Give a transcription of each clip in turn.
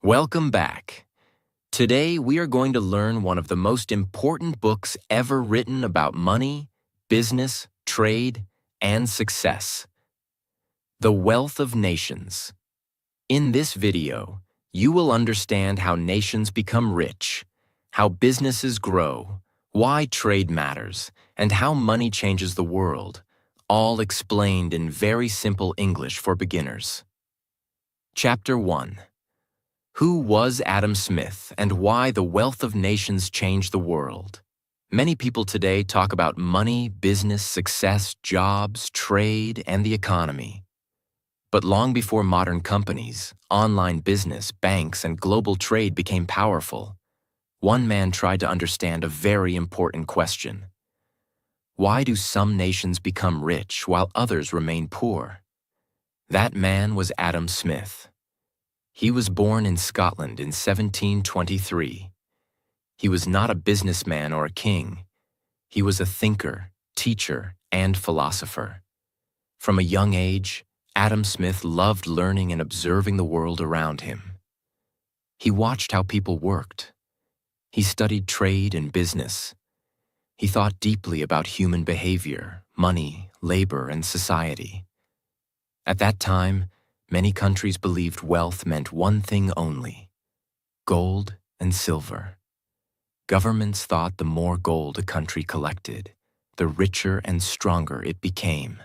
Welcome back. Today, we are going to learn one of the most important books ever written about money, business, trade, and success. The Wealth of Nations. In this video, you will understand how nations become rich, how businesses grow, why trade matters, and how money changes the world, all explained in very simple English for beginners. Chapter 1. Who was Adam Smith and why the Wealth of Nations changed the world? Many people today talk about money, business, success, jobs, trade, and the economy. But long before modern companies, online business, banks, and global trade became powerful, one man tried to understand a very important question. Why do some nations become rich while others remain poor? That man was Adam Smith. He was born in Scotland in 1723. He was not a businessman or a king. He was a thinker, teacher, and philosopher. From a young age, Adam Smith loved learning and observing the world around him. He watched how people worked. He studied trade and business. He thought deeply about human behavior, money, labor, and society. At that time, many countries believed wealth meant one thing only: gold and silver. Governments thought the more gold a country collected, the richer and stronger it became.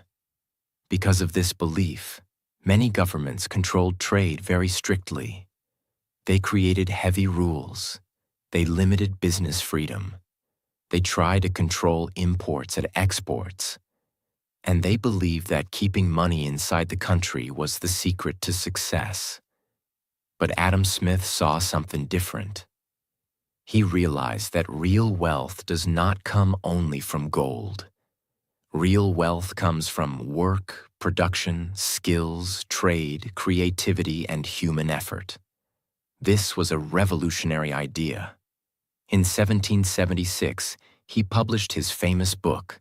Because of this belief, many governments controlled trade very strictly. They created heavy rules. They limited business freedom. They tried to control imports and exports. And they believed that keeping money inside the country was the secret to success. But Adam Smith saw something different. He realized that real wealth does not come only from gold. Real wealth comes from work, production, skills, trade, creativity, and human effort. This was a revolutionary idea. In 1776, he published his famous book,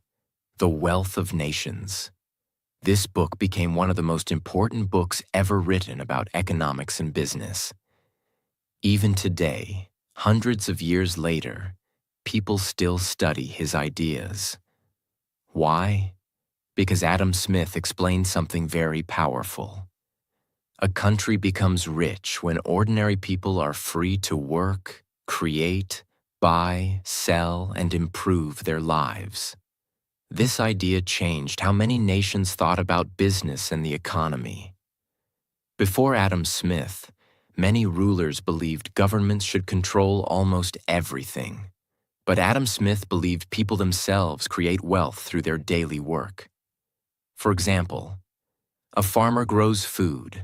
The Wealth of Nations. This book became one of the most important books ever written about economics and business. Even today, hundreds of years later, people still study his ideas. Why? Because Adam Smith explained something very powerful. A country becomes rich when ordinary people are free to work, create, buy, sell, and improve their lives. This idea changed how many nations thought about business and the economy. Before Adam Smith, many rulers believed governments should control almost everything. But Adam Smith believed people themselves create wealth through their daily work. For example, a farmer grows food,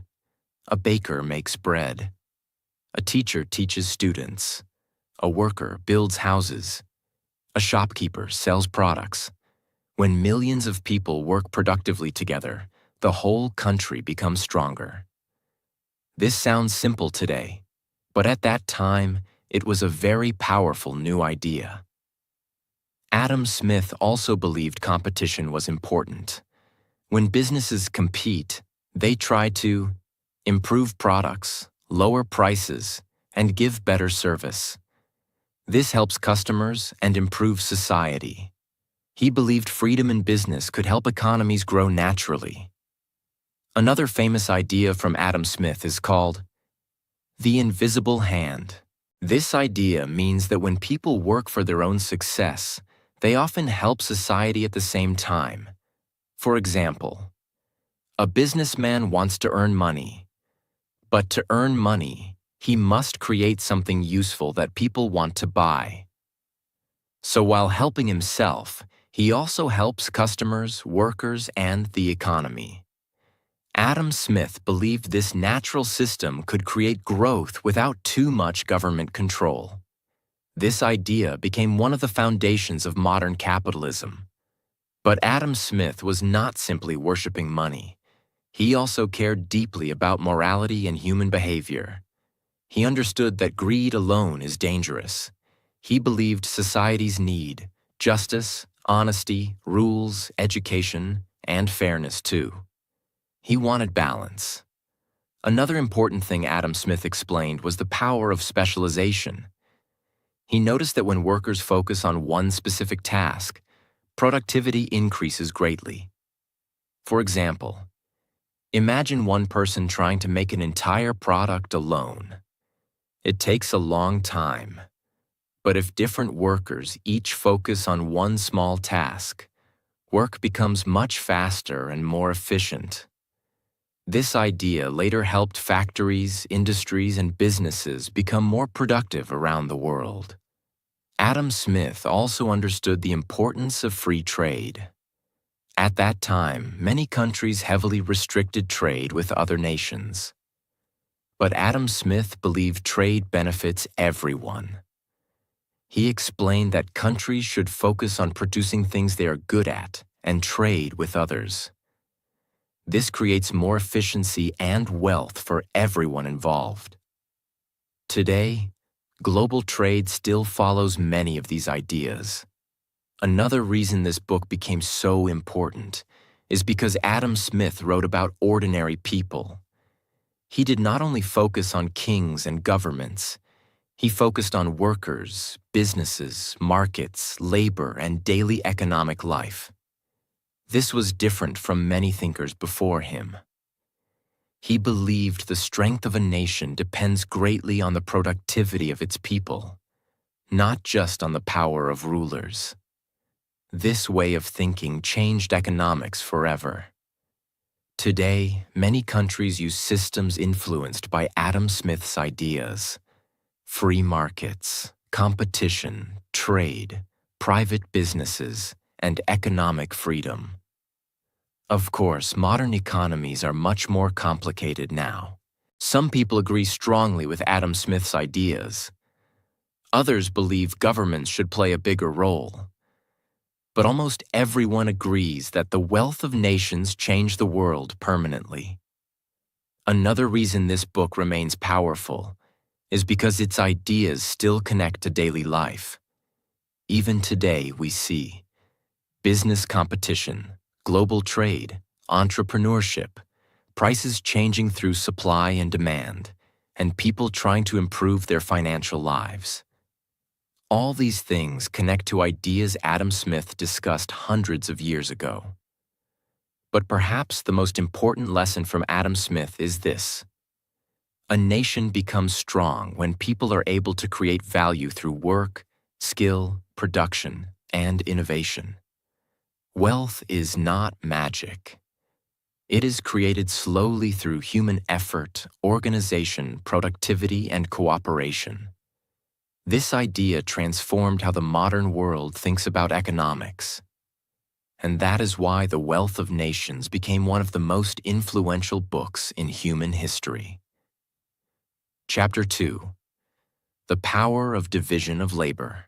a baker makes bread, a teacher teaches students, a worker builds houses, a shopkeeper sells products. When millions of people work productively together, the whole country becomes stronger. This sounds simple today, but at that time, it was a very powerful new idea. Adam Smith also believed competition was important. When businesses compete, they try to improve products, lower prices, and give better service. This helps customers and improves society. He believed freedom in business could help economies grow naturally. Another famous idea from Adam Smith is called the invisible hand. This idea means that when people work for their own success, they often help society at the same time. For example, a businessman wants to earn money, but to earn money, he must create something useful that people want to buy. So while helping himself, he also helps customers, workers, and the economy. Adam Smith believed this natural system could create growth without too much government control. This idea became one of the foundations of modern capitalism. But Adam Smith was not simply worshiping money. He also cared deeply about morality and human behavior. He understood that greed alone is dangerous. He believed societies need justice, honesty, rules, education, and fairness too. He wanted balance. Another important thing Adam Smith explained was the power of specialization. He noticed that when workers focus on one specific task, productivity increases greatly. For example, imagine one person trying to make an entire product alone. It takes a long time, but if different workers each focus on one small task, work becomes much faster and more efficient. This idea later helped factories, industries, and businesses become more productive around the world. Adam Smith also understood the importance of free trade. At that time, many countries heavily restricted trade with other nations. But Adam Smith believed trade benefits everyone. He explained that countries should focus on producing things they are good at and trade with others. This creates more efficiency and wealth for everyone involved. Today, global trade still follows many of these ideas. Another reason this book became so important is because Adam Smith wrote about ordinary people. He did not only focus on kings and governments, he focused on workers, businesses, markets, labor, and daily economic life. This was different from many thinkers before him. He believed the strength of a nation depends greatly on the productivity of its people, not just on the power of rulers. This way of thinking changed economics forever. Today, many countries use systems influenced by Adam Smith's ideas: free markets, competition, trade, private businesses, and economic freedom. Of course, modern economies are much more complicated now. Some people agree strongly with Adam Smith's ideas. Others believe governments should play a bigger role. But almost everyone agrees that the wealth of nations change the world permanently. Another reason this book remains powerful is because its ideas still connect to daily life. Even today, we see business competition, global trade, entrepreneurship, prices changing through supply and demand, and people trying to improve their financial lives. All these things connect to ideas Adam Smith discussed hundreds of years ago. But perhaps the most important lesson from Adam Smith is this: a nation becomes strong when people are able to create value through work, skill, production, and innovation. Wealth is not magic. It is created slowly through human effort, organization, productivity, and cooperation. This idea transformed how the modern world thinks about economics. And that is why The Wealth of Nations became one of the most influential books in human history. Chapter 2: The Power of Division of Labor.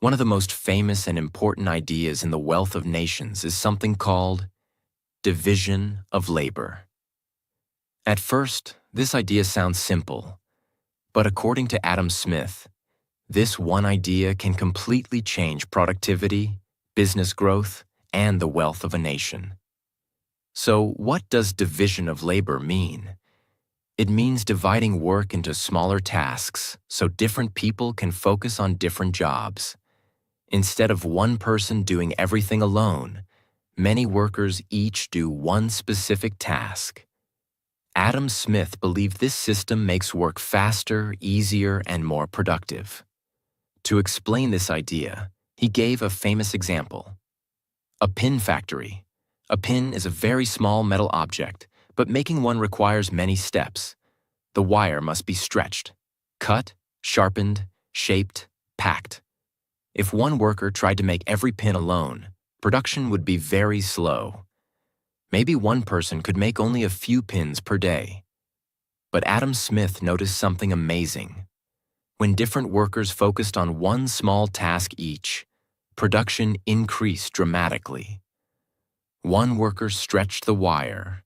One of the most famous and important ideas in The Wealth of Nations is something called division of labor. At first, this idea sounds simple, but according to Adam Smith, this one idea can completely change productivity, business growth, and the wealth of a nation. So, what does division of labor mean? It means dividing work into smaller tasks so different people can focus on different jobs. Instead of one person doing everything alone, many workers each do one specific task. Adam Smith believed this system makes work faster, easier, and more productive. To explain this idea, he gave a famous example: a pin factory. A pin is a very small metal object, but making one requires many steps. The wire must be stretched, cut, sharpened, shaped, packed. If one worker tried to make every pin alone, production would be very slow. Maybe one person could make only a few pins per day. But Adam Smith noticed something amazing. When different workers focused on one small task each, production increased dramatically. One worker stretched the wire,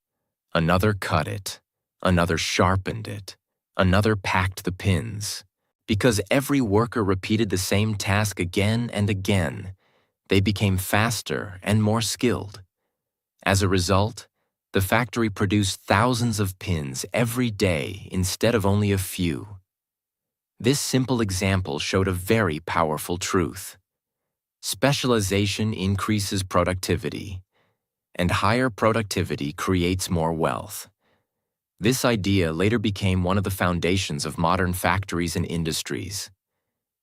another cut it, another sharpened it, another packed the pins. Because every worker repeated the same task again and again, they became faster and more skilled. As a result, The factory produced thousands of pins every day instead of only a few. This simple example showed a very powerful truth. Specialization increases productivity, and higher productivity creates more wealth. This idea later became one of the foundations of modern factories and industries.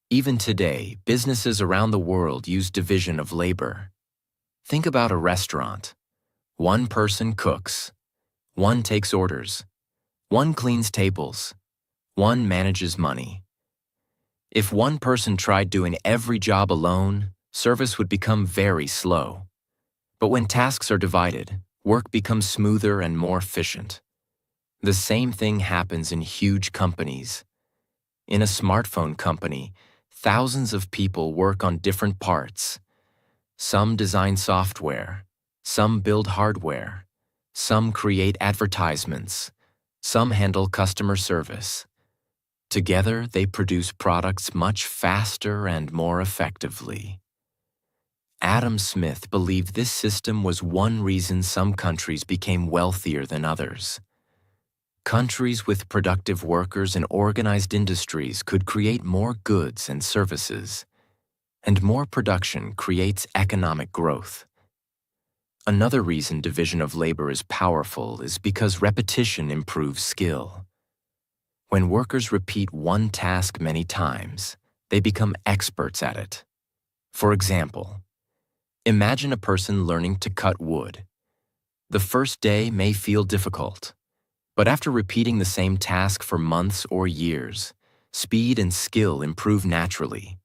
Even today, businesses around the world use division of labor. Think about a restaurant. One person cooks, one takes orders, one cleans tables, one manages money. If one person tried doing every job alone, service would become very slow. But when tasks are divided, work becomes smoother and more efficient. The same thing happens in huge companies. In a smartphone company, thousands of people work on different parts. Some design software, some build hardware, some create advertisements, some handle customer service. Together, they produce products much faster and more effectively. Adam Smith believed this system was one reason some countries became wealthier than others. Countries with productive workers and organized industries could create more goods and services, and more production creates economic growth. Another reason division of labor is powerful is because repetition improves skill. When workers repeat one task many times, they become experts at it. For example, imagine a person learning to cut wood. The first day may feel difficult, but after repeating the same task for months or years, speed and skill improve naturally.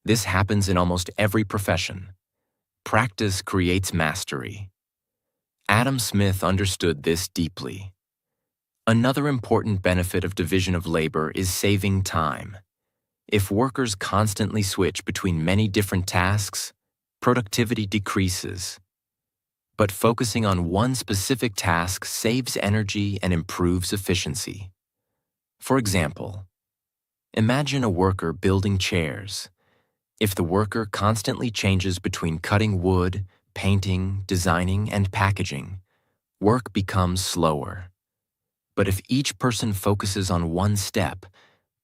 This happens in almost every profession. Practice creates mastery. Adam Smith understood this deeply. Another important benefit of division of labor is saving time. If workers constantly switch between many different tasks, productivity decreases. But focusing on one specific task saves energy and improves efficiency. For example, imagine a worker building chairs. If the worker constantly changes between cutting wood, painting, designing, and packaging, work becomes slower. But if each person focuses on one step,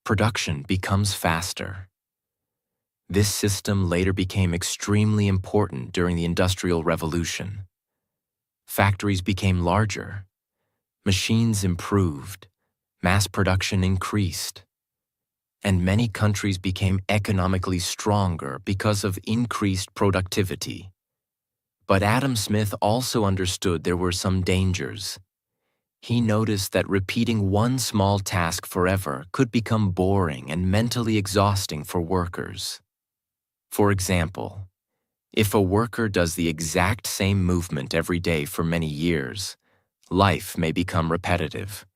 production becomes faster. This system later became extremely important during the Industrial Revolution. Factories became larger, machines improved, mass production increased, and many countries became economically stronger because of increased productivity. But Adam Smith also understood there were some dangers. He noticed that repeating one small task forever could become boring and mentally exhausting for workers. For example, if a worker does the exact same movement every day for many years, life may become repetitive.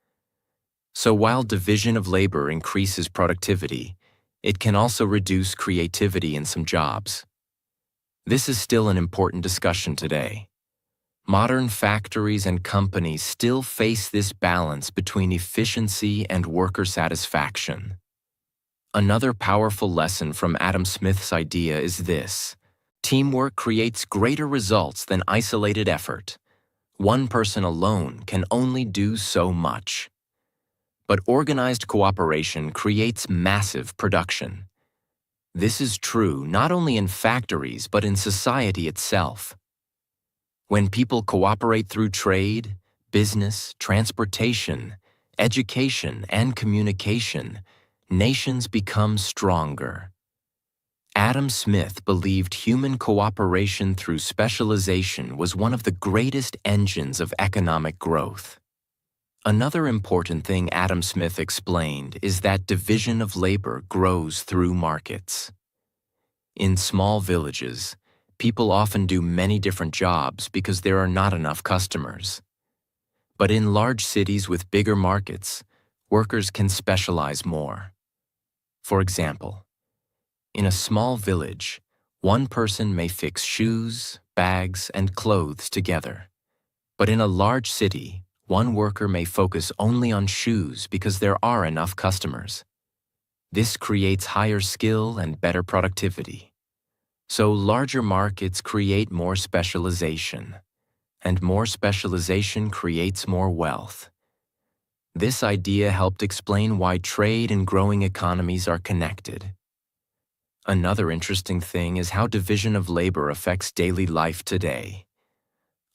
So while division of labor increases productivity, it can also reduce creativity in some jobs. This is still an important discussion today. Modern factories and companies still face this balance between efficiency and worker satisfaction. Another powerful lesson from Adam Smith's idea is this: teamwork creates greater results than isolated effort. One person alone can only do so much. But organized cooperation creates massive production. This is true not only in factories but in society itself. When people cooperate through trade, business, transportation, education, and communication, nations become stronger. Adam Smith believed human cooperation through specialization was one of the greatest engines of economic growth. Another important thing Adam Smith explained is that division of labor grows through markets. In small villages, people often do many different jobs because there are not enough customers. But in large cities with bigger markets, workers can specialize more. For example, in a small village, one person may fix shoes, bags, and clothes together. But in a large city, one worker may focus only on shoes because there are enough customers. This creates higher skill and better productivity. So larger markets create more specialization, and more specialization creates more wealth. This idea helped explain why trade and growing economies are connected. Another interesting thing is how division of labor affects daily life today.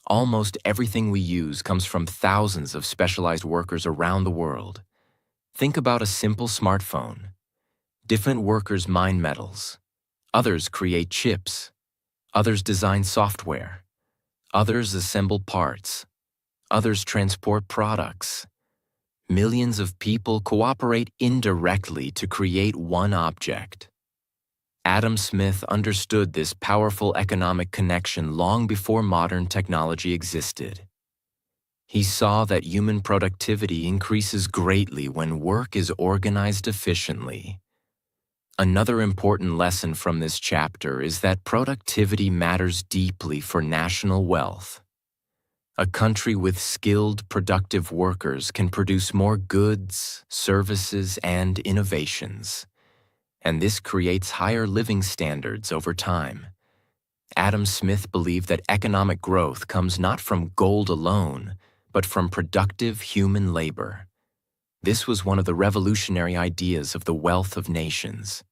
Almost everything we use comes from thousands of specialized workers around the world. Think about a simple smartphone. Different workers mine metals. Others create chips. Others design software. Others assemble parts. Others transport products. Millions of people cooperate indirectly to create one object. Adam Smith understood this powerful economic connection long before modern technology existed. He saw that human productivity increases greatly when work is organized efficiently. Another important lesson from this chapter is that productivity matters deeply for national wealth. A country with skilled, productive workers can produce more goods, services, and innovations. And this creates higher living standards over time. Adam Smith believed that economic growth comes not from gold alone, but from productive human labor. This was one of the revolutionary ideas of the wealth of nations.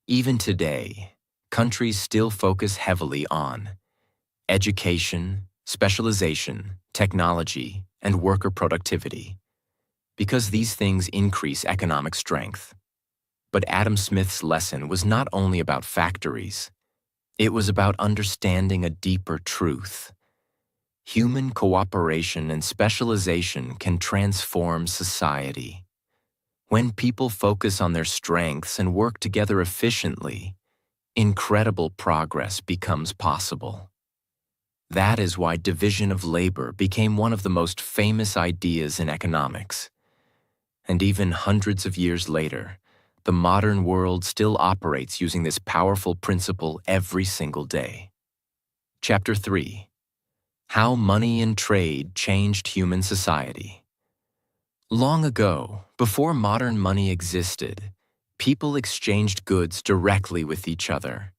Even today, countries still focus heavily on education, specialization, technology, and worker productivity, because these things increase economic strength. But Adam Smith's lesson was not only about factories. It was about understanding a deeper truth. Human cooperation and specialization can transform society. When people focus on their strengths and work together efficiently, incredible progress becomes possible. That is why division of labor became one of the most famous ideas in economics. And even hundreds of years later, the modern world still operates using this powerful principle every single day. Chapter 3. How Money and Trade Changed Human Society. Long ago, before modern money existed, people exchanged goods directly with each other.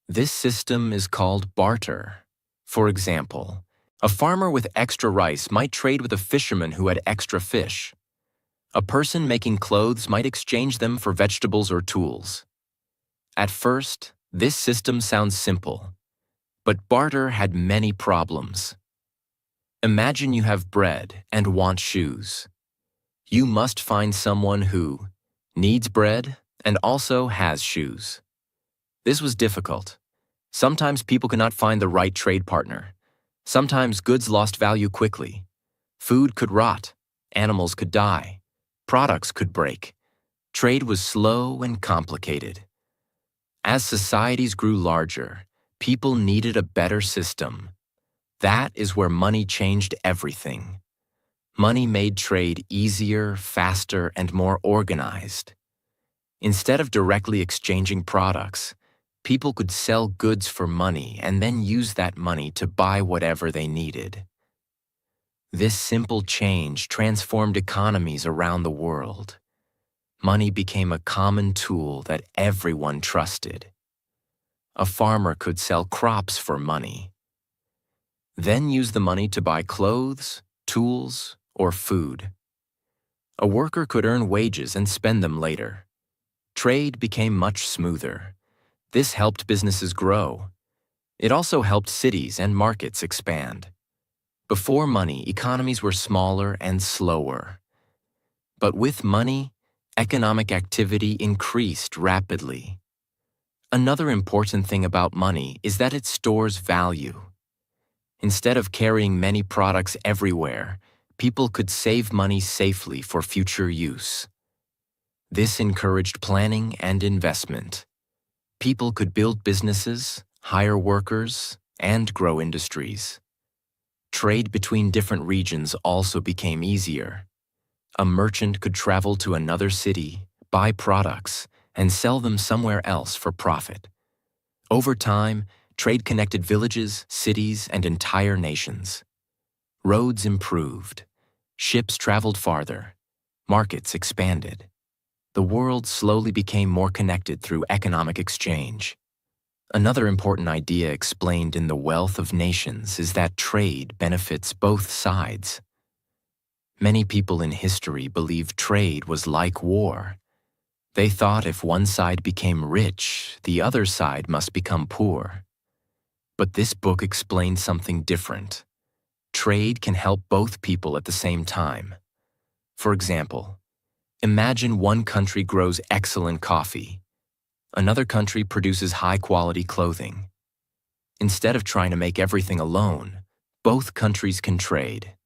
This system is called barter. For example, a farmer with extra rice might trade with a fisherman who had extra fish. A person making clothes might exchange them for vegetables or tools. At first, this system sounds simple, but barter had many problems. Imagine you have bread and want shoes. You must find someone who needs bread and also has shoes. This was difficult. Sometimes people could not find the right trade partner. Sometimes goods lost value quickly. Food could rot. Animals could die. Products could break. Trade was slow and complicated. As societies grew larger, people needed a better system. That is where money changed everything. Money made trade easier, faster, and more organized. Instead of directly exchanging products, people could sell goods for money and then use that money to buy whatever they needed. This simple change transformed economies around the world. Money became a common tool that everyone trusted. A farmer could sell crops for money, then use the money to buy clothes, tools, or food. A worker could earn wages and spend them later. Trade became much smoother. This helped businesses grow. It also helped cities and markets expand. Before money, economies were smaller and slower. But with money, economic activity increased rapidly. Another important thing about money is that it stores value. Instead of carrying many products everywhere, people could save money safely for future use. This encouraged planning and investment. People could build businesses, hire workers, and grow industries. Trade between different regions also became easier. A merchant could travel to another city, buy products, and sell them somewhere else for profit. Over time, trade connected villages, cities, and entire nations. Roads improved. Ships traveled farther. Markets expanded. The world slowly became more connected through economic exchange. Another important idea explained in The Wealth of Nations is that trade benefits both sides. Many people in history believed trade was like war. They thought if one side became rich, the other side must become poor. But this book explains something different. Trade can help both people at the same time. For example, imagine one country grows excellent coffee. Another country produces high-quality clothing. Instead of trying to make everything alone, both countries can trade.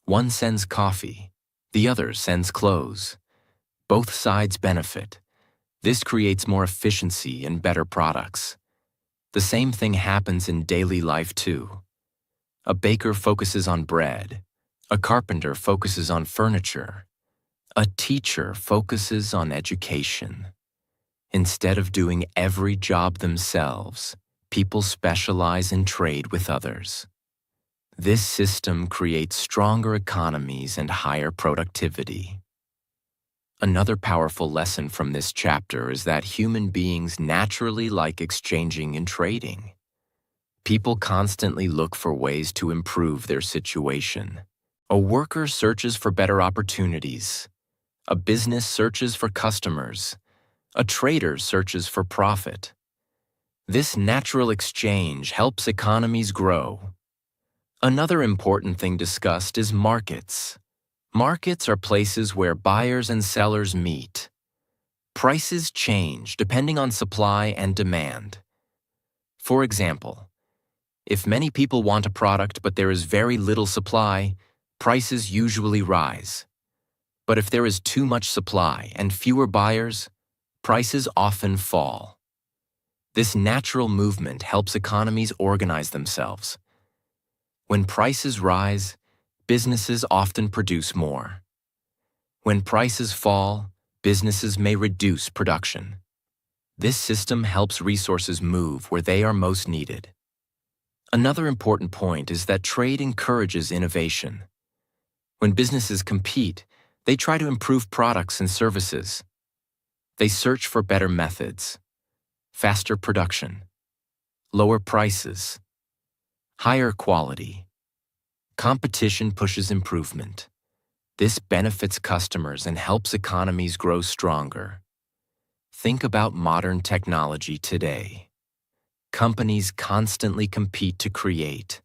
One sends coffee, the other sends clothes. Both sides benefit. This creates more efficiency and better products. The same thing happens in daily life too. A baker focuses on bread. A carpenter focuses on furniture. A teacher focuses on education. Instead of doing every job themselves, people specialize in trade with others. This system creates stronger economies and higher productivity. Another powerful lesson from this chapter is that human beings naturally like exchanging and trading. People constantly look for ways to improve their situation. A worker searches for better opportunities. A business searches for customers. A trader searches for profit. This natural exchange helps economies grow. Another important thing discussed is markets. Markets are places where buyers and sellers meet. Prices change depending on supply and demand. For example, if many people want a product but there is very little supply, prices usually rise. But if there is too much supply and fewer buyers, prices often fall. This natural movement helps economies organize themselves. When prices rise, businesses often produce more. When prices fall, businesses may reduce production. This system helps resources move where they are most needed. Another important point is that trade encourages innovation. When businesses compete, they try to improve products and services. They search for better methods, faster production, lower prices, higher quality. Competition pushes improvement. This benefits customers and helps economies grow stronger. Think about modern technology today. Companies constantly compete to create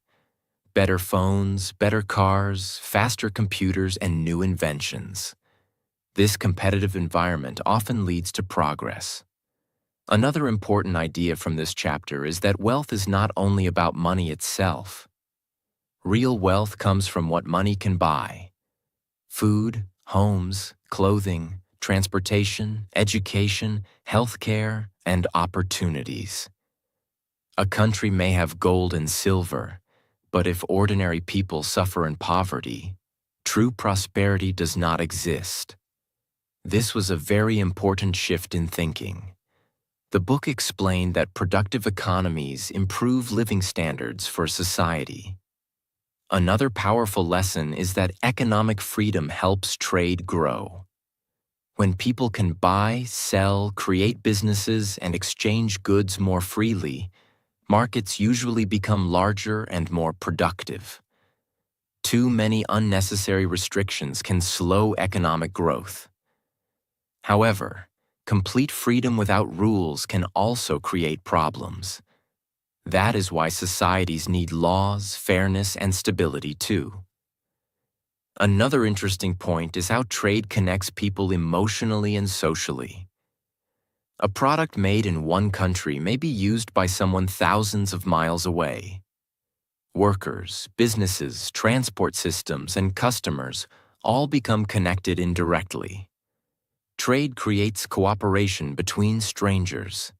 better phones, better cars, faster computers, and new inventions. This competitive environment often leads to progress. Another important idea from this chapter is that wealth is not only about money itself. Real wealth comes from what money can buy: food, homes, clothing, transportation, education, healthcare, and opportunities. A country may have gold and silver, but if ordinary people suffer in poverty, true prosperity does not exist. This was a very important shift in thinking. The book explained that productive economies improve living standards for society. Another powerful lesson is that economic freedom helps trade grow. When people can buy, sell, create businesses, and exchange goods more freely, markets usually become larger and more productive. Too many unnecessary restrictions can slow economic growth. However, complete freedom without rules can also create problems. That is why societies need laws, fairness, and stability too. Another interesting point is how trade connects people emotionally and socially. A product made in one country may be used by someone thousands of miles away. Workers, businesses, transport systems, and customers all become connected indirectly. Trade creates cooperation between strangers.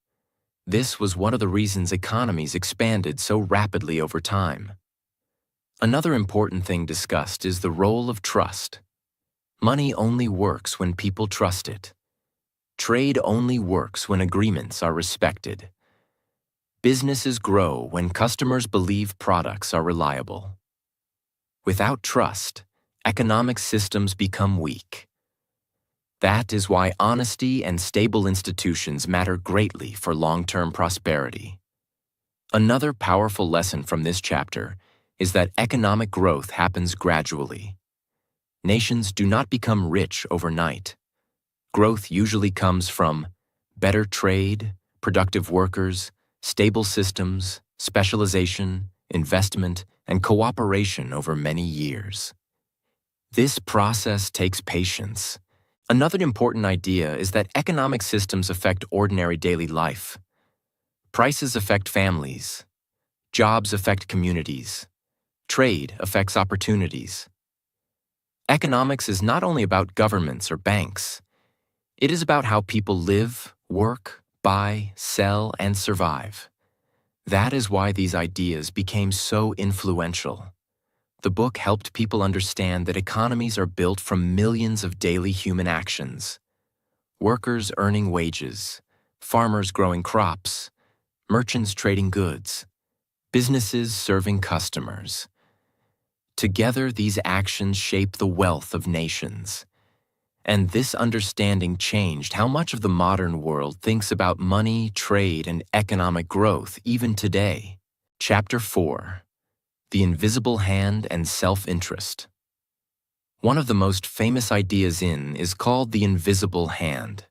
This was one of the reasons economies expanded so rapidly over time. Another important thing discussed is the role of trust. Money only works when people trust it. Trade only works when agreements are respected. Businesses grow when customers believe products are reliable. Without trust, economic systems become weak. That is why honesty and stable institutions matter greatly for long-term prosperity. Another powerful lesson from this chapter is that economic growth happens gradually. Nations do not become rich overnight. Growth usually comes from better trade, productive workers, stable systems, specialization, investment, and cooperation over many years. This process takes patience. Another important idea is that economic systems affect ordinary daily life. Prices affect families. Jobs affect communities. Trade affects opportunities. Economics is not only about governments or banks. It is about how people live, work, buy, sell, and survive. That is why these ideas became so influential. The book helped people understand that economies are built from millions of daily human actions. Workers earning wages, farmers growing crops, merchants trading goods, businesses serving customers. Together, these actions shape the wealth of nations. And this understanding changed how much of the modern world thinks about money, trade, and economic growth even today. Chapter 4: The Invisible Hand and Self-Interest. One of the most famous ideas is called the invisible hand.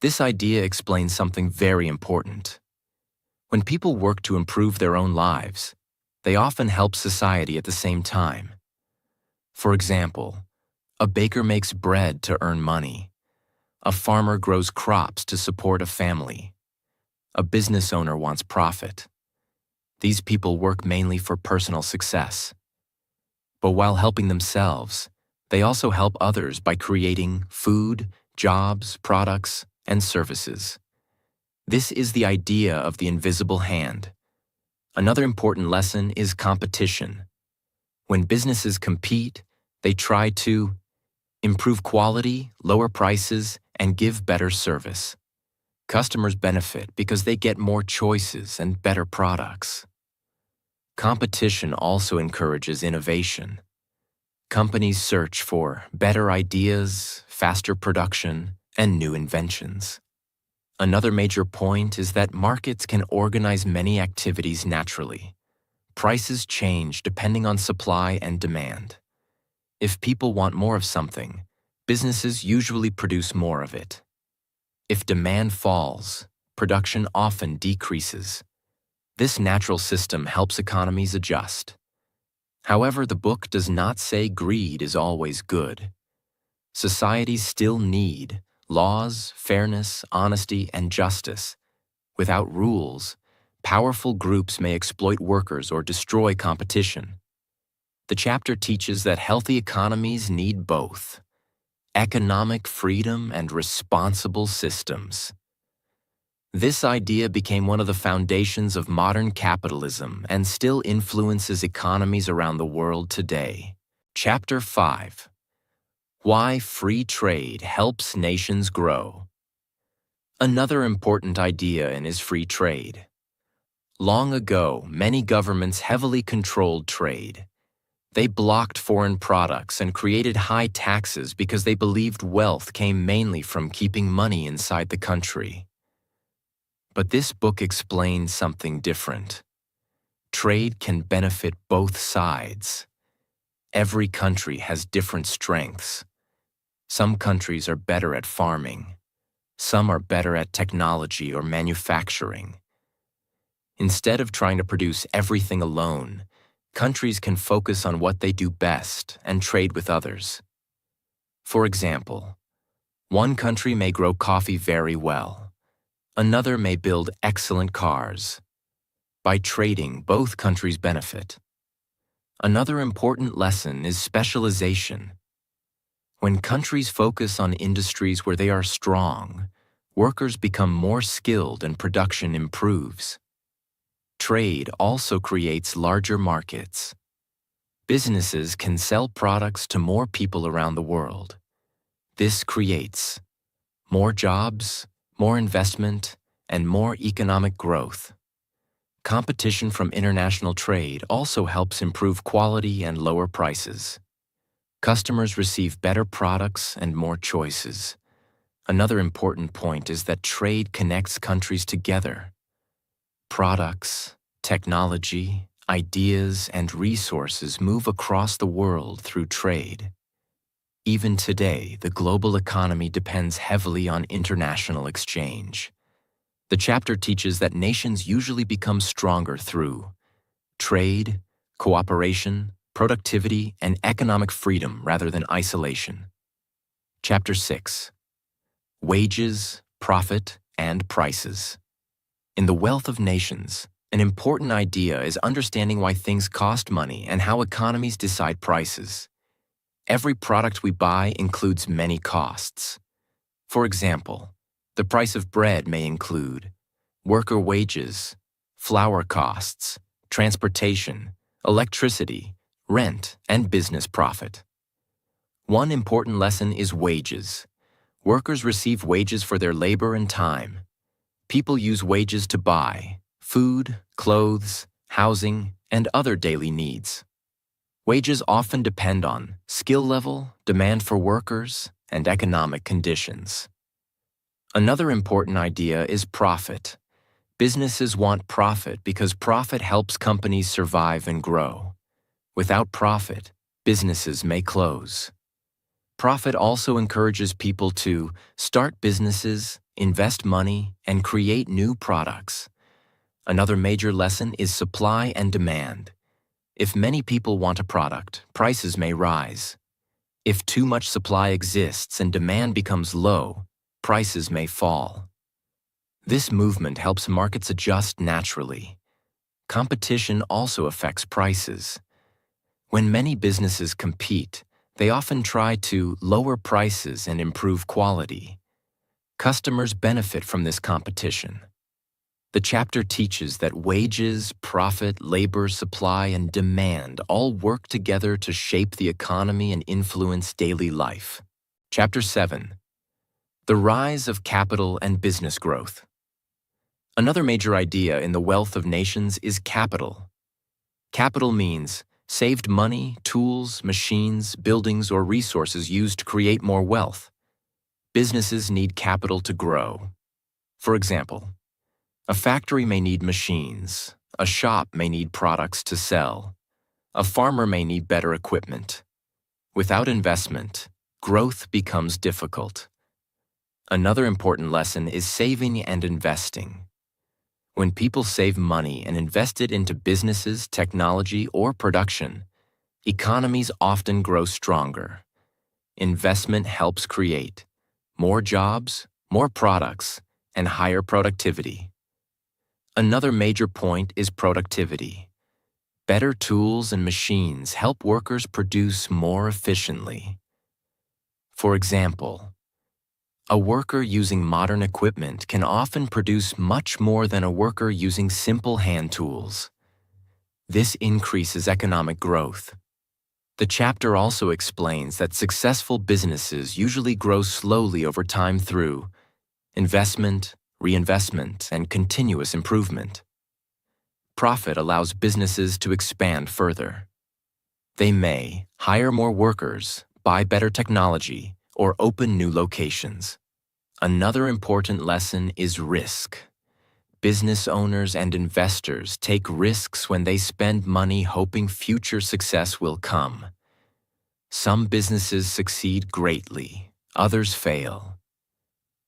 This idea explains something very important. When people work to improve their own lives, they often help society at the same time. For example, a baker makes bread to earn money. A farmer grows crops to support a family. A business owner wants profit. These people work mainly for personal success. But while helping themselves, they also help others by creating food, jobs, products, and services. This is the idea of the invisible hand. Another important lesson is competition. When businesses compete, they try to improve quality, lower prices, and give better service. Customers benefit because they get more choices and better products. Competition also encourages innovation. Companies search for better ideas, faster production, and new inventions. Another major point is that markets can organize many activities naturally. Prices change depending on supply and demand. If people want more of something, businesses usually produce more of it. If demand falls, production often decreases. This natural system helps economies adjust. However, the book does not say greed is always good. Societies still need laws, fairness, honesty, and justice. Without rules, powerful groups may exploit workers or destroy competition. The chapter teaches that healthy economies need both economic freedom and responsible systems. This idea became one of the foundations of modern capitalism and still influences economies around the world today. Chapter 5: Why Free Trade Helps Nations Grow. Another important idea is free trade. Long ago, many governments heavily controlled trade. They blocked foreign products and created high taxes because they believed wealth came mainly from keeping money inside the country. But this book explains something different. Trade can benefit both sides. Every country has different strengths. Some countries are better at farming. Some are better at technology or manufacturing. Instead of trying to produce everything alone, countries can focus on what they do best and trade with others. For example, one country may grow coffee very well. Another may build excellent cars. By trading, both countries benefit. Another important lesson is specialization. When countries focus on industries where they are strong, workers become more skilled and production improves. Trade also creates larger markets. Businesses can sell products to more people around the world. This creates more jobs, more investment, and more economic growth. Competition from international trade also helps improve quality and lower prices. Customers receive better products and more choices. Another important point is that trade connects countries together. Products, technology, ideas, and resources move across the world through trade. Even today, the global economy depends heavily on international exchange. The chapter teaches that nations usually become stronger through trade, cooperation, productivity, and economic freedom rather than isolation. Chapter 6. Wages, Profit, and Prices. In the wealth of nations, an important idea is understanding why things cost money and how economies decide prices. Every product we buy includes many costs. For example, the price of bread may include worker wages, flour costs, transportation, electricity, rent, and business profit. One important lesson is wages. Workers receive wages for their labor and time. People use wages to buy food, clothes, housing, and other daily needs. Wages often depend on skill level, demand for workers, and economic conditions. Another important idea is profit. Businesses want profit because profit helps companies survive and grow. Without profit, businesses may close. Profit also encourages people to start businesses, invest money, and create new products. Another major lesson is supply and demand. If many people want a product, prices may rise. If too much supply exists and demand becomes low, prices may fall. This movement helps markets adjust naturally. Competition also affects prices. When many businesses compete, they often try to lower prices and improve quality. Customers benefit from this competition. The chapter teaches that wages, profit, labor, supply, and demand all work together to shape the economy and influence daily life. Chapter 7. The Rise of Capital and Business Growth. Another major idea in the wealth of nations is capital. Capital means saved money, tools, machines, buildings, or resources used to create more wealth. Businesses need capital to grow. For example, a factory may need machines, a shop may need products to sell, a farmer may need better equipment. Without investment, growth becomes difficult. Another important lesson is saving and investing. When people save money and invest it into businesses, technology, or production, economies often grow stronger. Investment helps create more jobs, more products, and higher productivity. Another major point is productivity. Better tools and machines help workers produce more efficiently. For example, a worker using modern equipment can often produce much more than a worker using simple hand tools. This increases economic growth. The chapter also explains that successful businesses usually grow slowly over time through investment, reinvestment, and continuous improvement. Profit allows businesses to expand further. They may hire more workers, buy better technology, or open new locations. Another important lesson is risk. Business owners and investors take risks when they spend money hoping future success will come. Some businesses succeed greatly, others fail.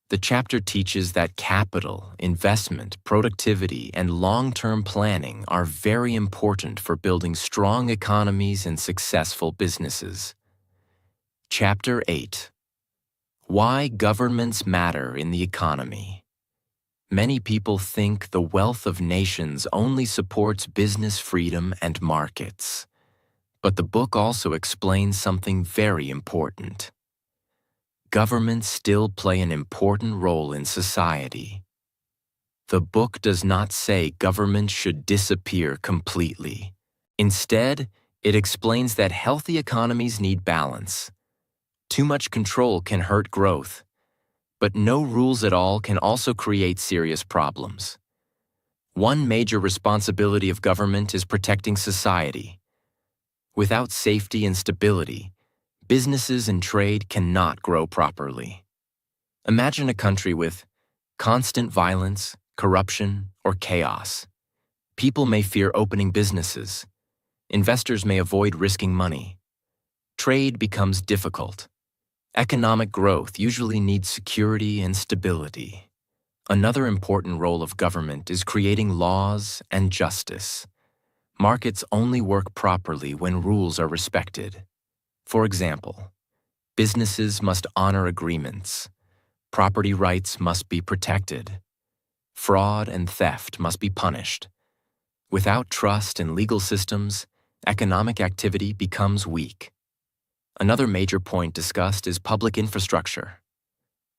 The chapter teaches that capital, investment, productivity, and long-term planning are very important for building strong economies and successful businesses. Chapter 8. Why governments matter in the economy. Many people think the wealth of nations only supports business freedom and markets. But the book also explains something very important. Governments still play an important role in society. The book does not say governments should disappear completely. Instead, it explains that healthy economies need balance. Too much control can hurt growth, but no rules at all can also create serious problems. One major responsibility of government is protecting society. Without safety and stability, businesses and trade cannot grow properly. Imagine a country with constant violence, corruption, or chaos. People may fear opening businesses. Investors may avoid risking money. Trade becomes difficult. Economic growth usually needs security and stability. Another important role of government is creating laws and justice. Markets only work properly when rules are respected. For example, businesses must honor agreements. Property rights must be protected. Fraud and theft must be punished. Without trust in legal systems, economic activity becomes weak. Another major point discussed is public infrastructure.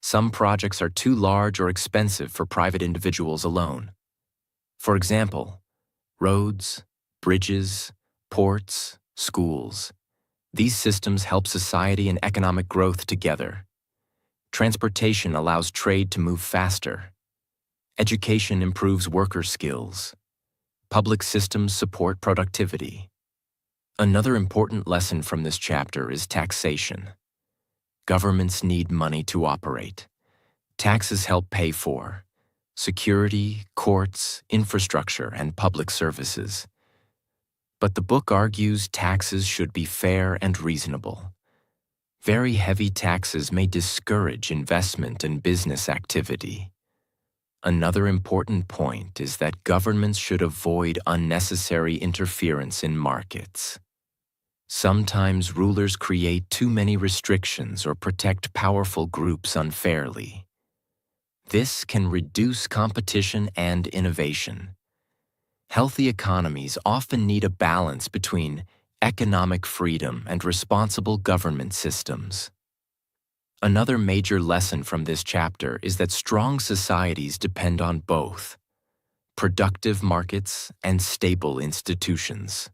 Some projects are too large or expensive for private individuals alone. For example, roads, bridges, ports, schools. These systems help society and economic growth together. Transportation allows trade to move faster. Education improves worker skills. Public systems support productivity. Another important lesson from this chapter is taxation. Governments need money to operate. Taxes help pay for security, courts, infrastructure, and public services. But the book argues taxes should be fair and reasonable. Very heavy taxes may discourage investment and business activity. Another important point is that governments should avoid unnecessary interference in markets. Sometimes rulers create too many restrictions or protect powerful groups unfairly. This can reduce competition and innovation. Healthy economies often need a balance between economic freedom and responsible government systems. Another major lesson from this chapter is that strong societies depend on both productive markets and stable institutions.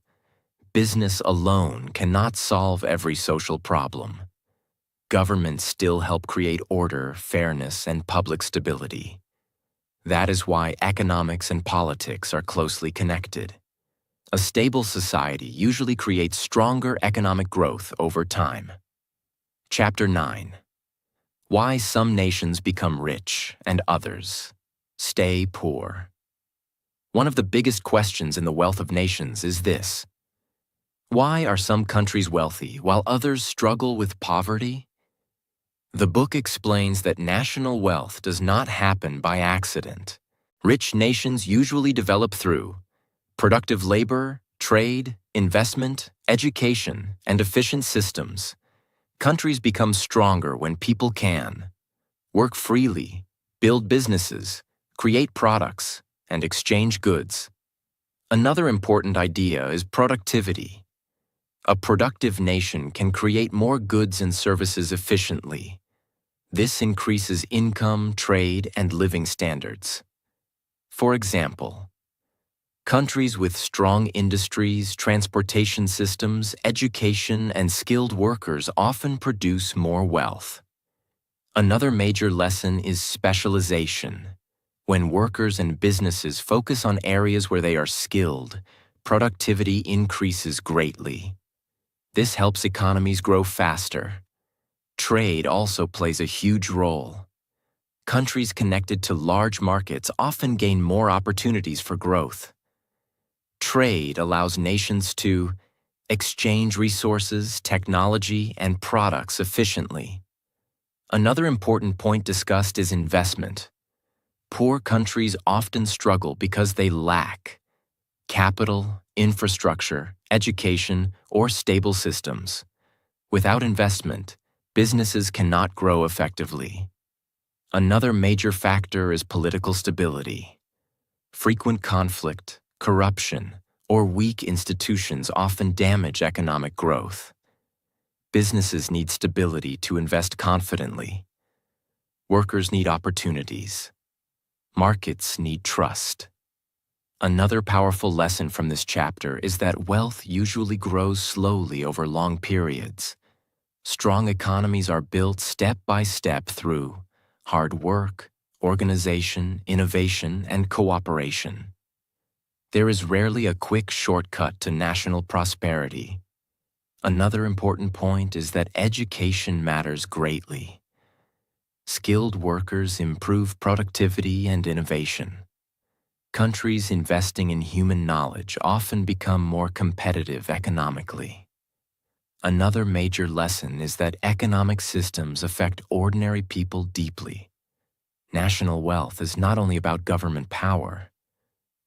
Business alone cannot solve every social problem. Governments still help create order, fairness, and public stability. That is why economics and politics are closely connected. A stable society usually creates stronger economic growth over time. Chapter 9. Why some nations become rich and others stay poor. One of the biggest questions in the wealth of nations is this: why are some countries wealthy while others struggle with poverty? The book explains that national wealth does not happen by accident. Rich nations usually develop through productive labor, trade, investment, education, and efficient systems. Countries become stronger when people can work freely, build businesses, create products, and exchange goods. Another important idea is productivity. A productive nation can create more goods and services efficiently. This increases income, trade, and living standards. For example, countries with strong industries, transportation systems, education, and skilled workers often produce more wealth. Another major lesson is specialization. When workers and businesses focus on areas where they are skilled, productivity increases greatly. This helps economies grow faster. Trade also plays a huge role. Countries connected to large markets often gain more opportunities for growth. Trade allows nations to exchange resources, technology, and products efficiently. Another important point discussed is investment. Poor countries often struggle because they lack capital, infrastructure, education, or stable systems. Without investment, businesses cannot grow effectively. Another major factor is political stability. Frequent conflict, corruption, or weak institutions often damage economic growth. Businesses need stability to invest confidently. Workers need opportunities. Markets need trust. Another powerful lesson from this chapter is that wealth usually grows slowly over long periods. Strong economies are built step by step through hard work, organization, innovation, and cooperation. There is rarely a quick shortcut to national prosperity. Another important point is that education matters greatly. Skilled workers improve productivity and innovation. Countries investing in human knowledge often become more competitive economically. Another major lesson is that economic systems affect ordinary people deeply. National wealth is not only about government power.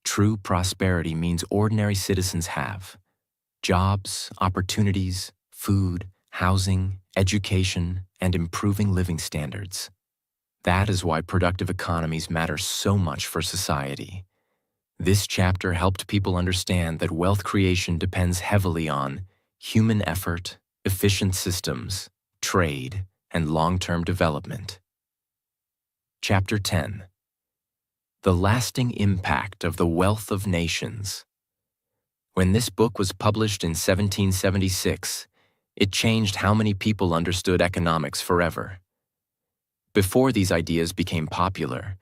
True prosperity means ordinary citizens have jobs, opportunities, food, housing, education, and improving living standards. That is why productive economies matter so much for society. This chapter helped people understand that wealth creation depends heavily on human effort, efficient systems, trade, and long-term development. Chapter 10. The Lasting Impact of the Wealth of Nations. When this book was published in 1776, it changed how many people understood economics forever. Before these ideas became popular,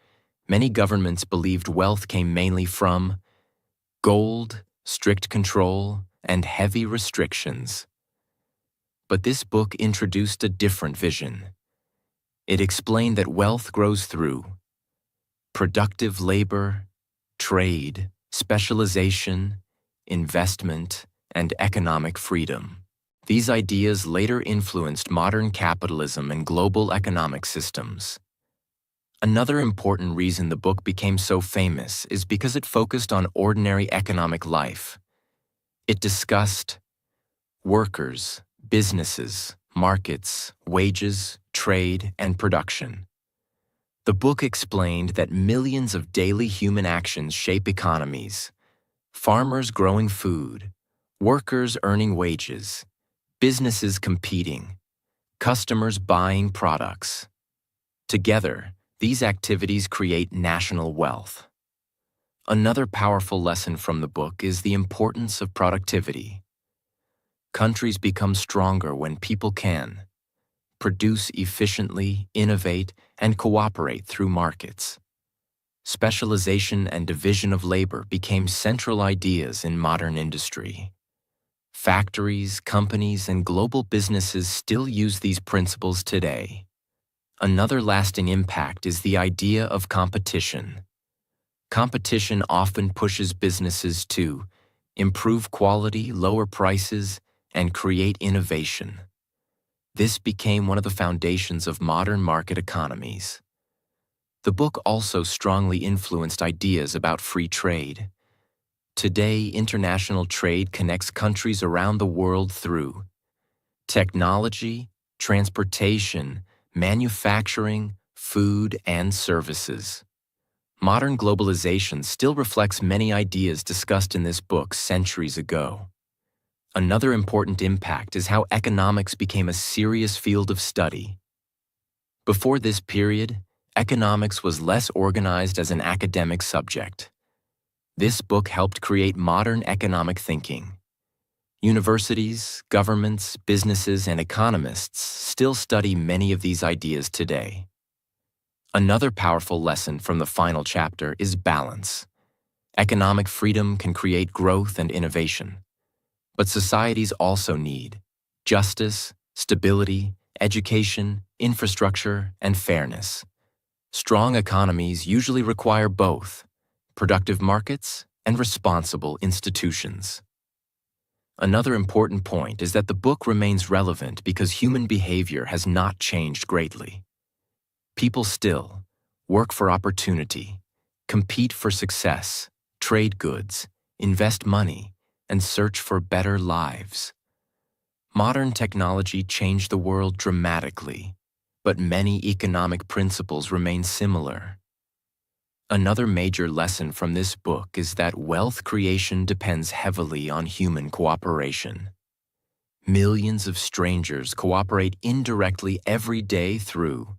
many governments believed wealth came mainly from gold, strict control, and heavy restrictions. But this book introduced a different vision. It explained that wealth grows through productive labor, trade, specialization, investment, and economic freedom. These ideas later influenced modern capitalism and global economic systems. Another important reason the book became so famous is because it focused on ordinary economic life. It discussed workers, businesses, markets, wages, trade, and production. The book explained that millions of daily human actions shape economies: farmers growing food, workers earning wages, businesses competing, customers buying products. Together, these activities create national wealth. Another powerful lesson from the book is the importance of productivity. Countries become stronger when people can produce efficiently, innovate, and cooperate through markets. Specialization and division of labor became central ideas in modern industry. Factories, companies, and global businesses still use these principles today. Another lasting impact is the idea of competition. Competition often pushes businesses to improve quality, lower prices, and create innovation. This became one of the foundations of modern market economies. The book also strongly influenced ideas about free trade. Today, international trade connects countries around the world through technology, transportation, manufacturing, food, and services. Modern globalization still reflects many ideas discussed in this book centuries ago. Another important impact is how economics became a serious field of study. Before this period, economics was less organized as an academic subject. This book helped create modern economic thinking. Universities, governments, businesses, and economists still study many of these ideas today. Another powerful lesson from the final chapter is balance. Economic freedom can create growth and innovation. But societies also need justice, stability, education, infrastructure, and fairness. Strong economies usually require both productive markets and responsible institutions. Another important point is that the book remains relevant because human behavior has not changed greatly. People still work for opportunity, compete for success, trade goods, invest money, and search for better lives. Modern technology changed the world dramatically, but many economic principles remain similar. Another major lesson from this book is that wealth creation depends heavily on human cooperation. Millions of strangers cooperate indirectly every day through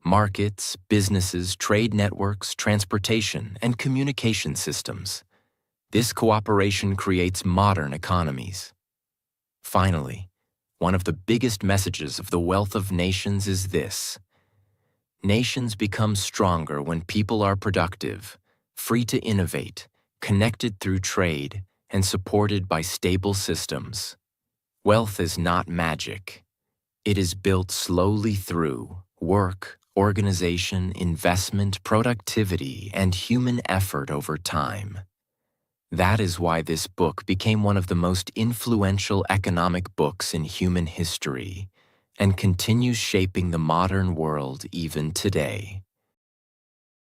markets, businesses, trade networks, transportation, and communication systems. This cooperation creates modern economies. Finally, one of the biggest messages of the wealth of nations is this: nations become stronger when people are productive, free to innovate, connected through trade, and supported by stable systems. Wealth is not magic. It is built slowly through work, organization, investment, productivity, and human effort over time. That is why this book became one of the most influential economic books in human history and continues shaping the modern world even today.